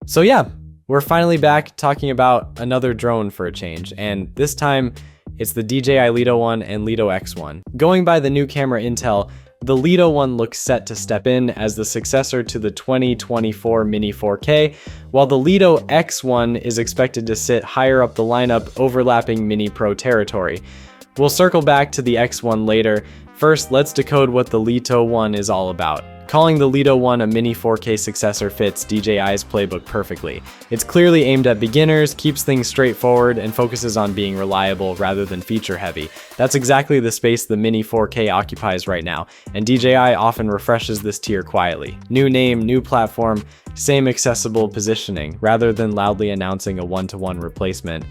So yeah, we're finally back talking about another drone for a change, and this time it's the DJI Lito one and Lito X1. Going by the new camera intel, the Lito one looks set to step in as the successor to the 2024 Mini 4K, while the Lito X1 is expected to sit higher up the lineup, overlapping Mini Pro territory. We'll circle back to the X1 later. First, let's decode what the Lito one is all about. Calling the Lito one a Mini 4K successor fits DJI's playbook perfectly. It's clearly aimed at beginners, keeps things straightforward, and focuses on being reliable rather than feature-heavy. That's exactly the space the Mini 4K occupies right now, and DJI often refreshes this tier quietly. New name, new platform, same accessible positioning, rather than loudly announcing a one-to-one replacement.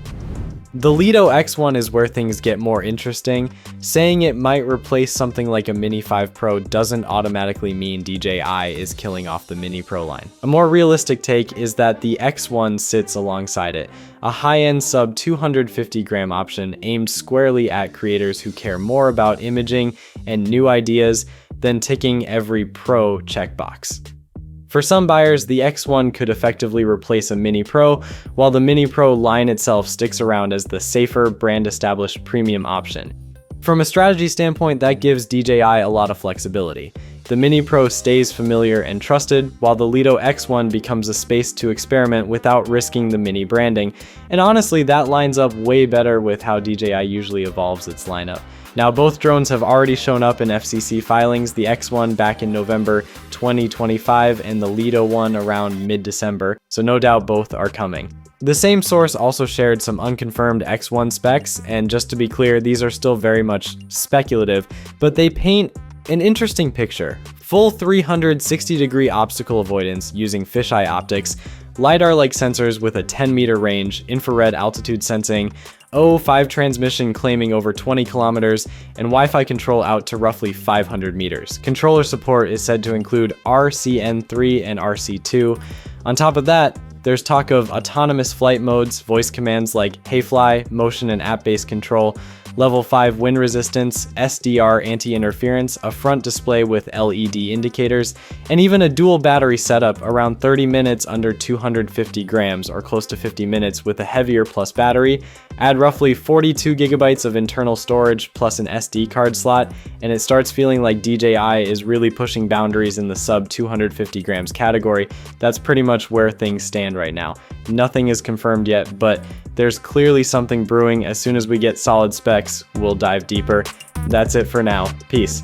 The Lito X1 is where things get more interesting. Saying it might replace something like a Mini 5 Pro doesn't automatically mean DJI is killing off the Mini Pro line. A more realistic take is that the X1 sits alongside it, a high-end sub 250 gram option aimed squarely at creators who care more about imaging and new ideas than ticking every Pro checkbox. For some buyers, the X1 could effectively replace a Mini Pro, while the Mini Pro line itself sticks around as the safer, brand-established premium option. From a strategy standpoint, that gives DJI a lot of flexibility. The Mini Pro stays familiar and trusted, while the Lito X1 becomes a space to experiment without risking the Mini branding, and honestly, that lines up way better with how DJI usually evolves its lineup. Now, both drones have already shown up in FCC filings, the X1 back in November 2025 and the Lito one around mid-December, so no doubt both are coming. The same source also shared some unconfirmed X1 specs, and just to be clear, these are still very much speculative, but they paint an interesting picture. Full 360-degree obstacle avoidance using fisheye optics, LiDAR-like sensors with a 10-meter range, infrared altitude sensing, O5 transmission claiming over 20 kilometers, and Wi-Fi control out to roughly 500 meters. Controller support is said to include RCN3 and RC2. On top of that, there's talk of autonomous flight modes, voice commands like Hey Fly, motion and app-based control, Level 5 wind resistance, SDR anti-interference, a front display with LED indicators, and even a dual battery setup around 30 minutes under 250 grams or close to 50 minutes with a heavier plus battery. Add roughly 42 gigabytes of internal storage plus an SD card slot, and it starts feeling like DJI is really pushing boundaries in the sub 250 grams category. That's pretty much where things stand right now. Nothing is confirmed yet, but there's clearly something brewing. As soon as we get solid specs, we'll dive deeper. That's it for now. Peace.